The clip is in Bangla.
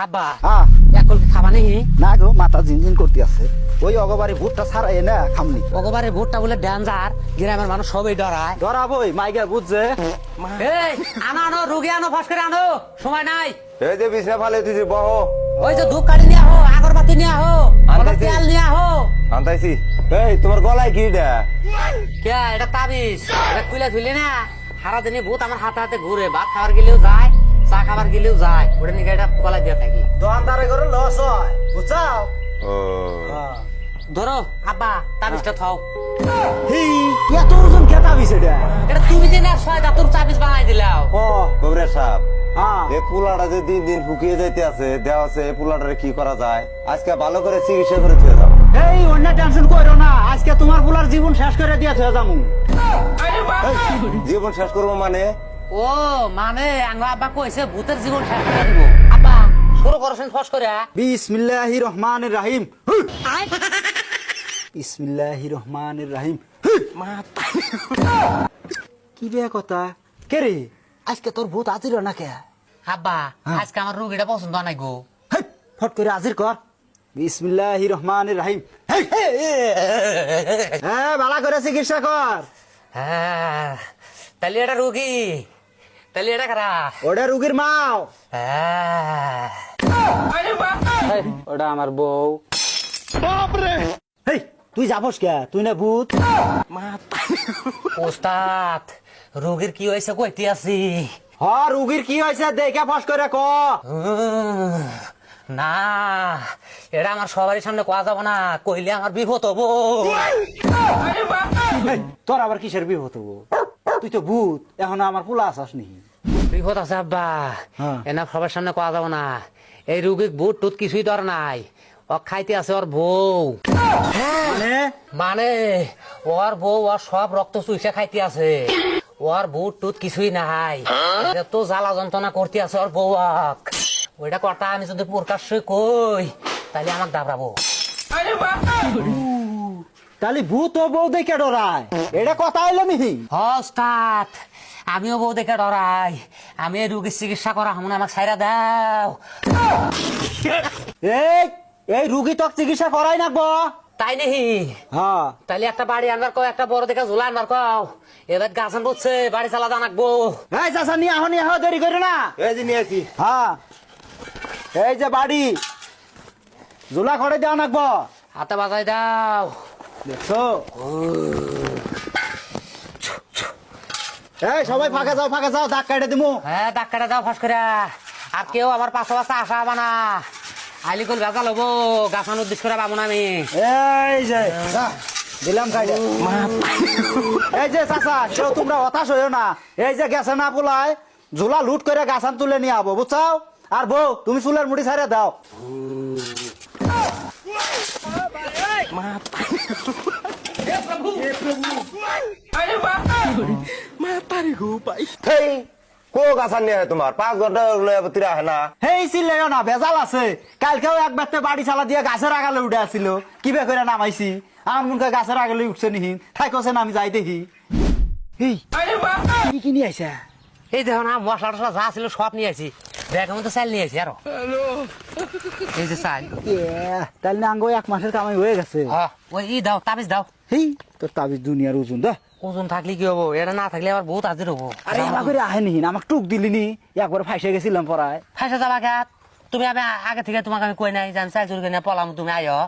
আব্বা হ্যাঁ এখন কি খাবা নেই? না গো, মাথা জিনজিন করতে আছে। ওই অগবারে ভূতটা ছাড়াই না খামনি। ভগবানের ভোটটা বলে ডেঞ্জার, গ্রামের মানুষ সবই ডরায়। ধরাবই মাইকে বুঝছে। এই আনো আনো, রুগী আনো, ফস করে আনো, সময় নাই। এই যে বিছনা ফালে তুই বহ ওই যে ধূপ কাঠি নিয়ে আহো, আগরবাতি নিয়ে আহো, আনতাছি। তেল নিয়ে আহো। আনতাইছি। এই তোমার গলায় কি এটা? কে এটা তাবিজ? এটা খুলে ফেলি না, সারাদিনে ভূত আমার হাতে হাতে ঘুরে, ভাত খাবার গেলেও যায়, চা খাবার গেলেও যায়, ওটা নিয়ে এটা গলায় দিয়ে থাকি। দোকানদারে করে লস হয়, বুঝছাও? ও ধরো আব্বা, তাবিজটা থাও। এত ওজন কেটা বিছে এটা? এটা তুমি যে না ছয়টা তোর তাবিজ বানাই দিলাও। ও কবরে সাহেব, হ্যাঁ এই পুলাটা যে দিন দিন ফুকিয়ে যাইতে আছে, দেওয়া আছে এই পুলাটারে কি করা যায়? আজকে ভালো করে চিকিৎসা করে থুয়ে যাও। এই অন্য টেনশন করো না, আজকে তোমার পুলার জীবন শেষ করে দিয়ে থয়ে যামু। জীবন শেষ করবো মানে? ও মানে আঙ্গ আব্বা কইছে ভূতের জীবন শেষ করে দিব। আব্বা শুরু করছেন ফস করে। বিসমিল্লাহির রহমানির রহিম। বিসমিল্লাহির রহমানির রহিম। কি বে কথা কে রে? আজকে তোর ভূত আজির না কে? আব্বা আজকে আমার রুগীটা পছন্দ নাই গো। হেই, ফট করে হাজির কর। বিসমিল্লাহির রহমানির রহিম। হ্যাঁ, ভালো করে চিকিৎসা কর। হ্যাঁ তাহলে এটা রুগী, তাহলে এটা খারা। ওটা রুগীর মাও। হ্যাঁ ওটা আমার বউ। হেই, তুই যাবস কে? তুই না ভূত? ওস্তাদ রোগীর কি হয়েছে কইতে আছি। হ, রুগীর কি হয়েছে দেখে ফস করে ক। না এটা আমার সবারই সামনে কোয়া যাব না, কইলে আমার বিপদ হবো। হেই, তোর আবার কিসের বিপদ হবো? তুই তো ভূত, এখন আমার পোলা আসাস নি। বিপদ আছে আব্বা, হ্যাঁ। এনা সবার সামনে কোয়া যাব না। এই রুগীর বুট টুত কিছুই দর নাই, ও খাইতে আছে ওর বউ। মানে মানে ওর বউ ওর সব রক্ত চুইসা খাইতে আছে, ওর বুট টুত কিছুই নাই, তো জ্বালা যন্ত্রণা করতে আছে ওর বউক। ওইটা কথা আমি যদি প্রকাশ্য কই তাহলে আমাকে দাবড়াবো। তাহলে ভূত ও বউ দেখে ডরায়, এটা কথা হইলো নি? হস্তাত আমিও বউ দেখে ডরাই, আমি এই রুগীর চিকিৎসা করা হমনে আমাকে ছাইরা দাও। এই এই রুগী তো চিকিৎসা করাই না গো। তাই নেহি? হ্যাঁ, তাইলে একটা বাড়ি আনবার কও, একটা বড় দেখে ঝোলা আনবার কও। এবার গাছন বুঝছে বাড়ি চালা জানাকবো। এই চাচা নিয়ে আহ, দেরি করে না। এই যে নিয়ে আসি। হ্যাঁ, এই যে বাড়ি জোলা খড়ে দেওয়া নাকবো, হাতে বাজাই দাও। দেখছো? এই সবাই ফাঁকা যাও, দাগ কাটে দিমু। হ্যাঁ ডাক্তারে দাও ফাঁস করে। আর কেউ আমার পাশে পাশে আসা হবা না, আইলি কল ভেজাল হবো, গাছান উদ্দেশ্য করে পাবো না আমি। এই যে দিলাম কাইডে। এই যে চাচা, কেউ তোমরা হতাশ হইও না। এই যে গেছে না পোলায়, ঝোলা লুট করে গাছান তুলে নিয়ে আবো, বুঝছাও? আর বউ তুমি চুলের মুড়ি ছাড়ে দাও। হেই, কো গাছা নিয়ে আয় তোমার? 5 ঘন্টা তুই আহে না। হেই চিল্লাইও না, ভেজাল আছে। কালকেও একবার বাড়ি চালা দিয়ে গাছের আগালে উঠে আসছিল, কিবা করে নামাইছি। আমার মনকে গাছের আগালে উঠছে নিহি, থাইকছে না, আমি যাই দেখি। এই কি কি নিয়ে আইসা? এই দেখো না, মশলা টসলা যা ছিল সব নিয়ে আসি, ব্যাগের মধ্যে চাল নিয়ে আসি আরো। এই যে চাল। তাহলে আঙ্গ 1 মাসের কামাই হয়ে গেছে। হ্যাঁ ওই ই দাও, তাবিজ দাও। হেই, তোর তাবিজ দুনিয়ার ওজন দা। ওজন থাকলে কি হবো, এটা না থাকলে আবার বহুত হাজির হবো। আরে আমার করে আহে নিহিন, আমাকে টুক দিলি নি, একবার ফাইসে গেছিলাম পড়ায়। ফাঁসে যাবা গাত, তুমি আমি আগে থেকে তোমাকে আমি কই নাই যে আমি চাল চুরি করে নিয়ে পলাম, তুমি আয়ো।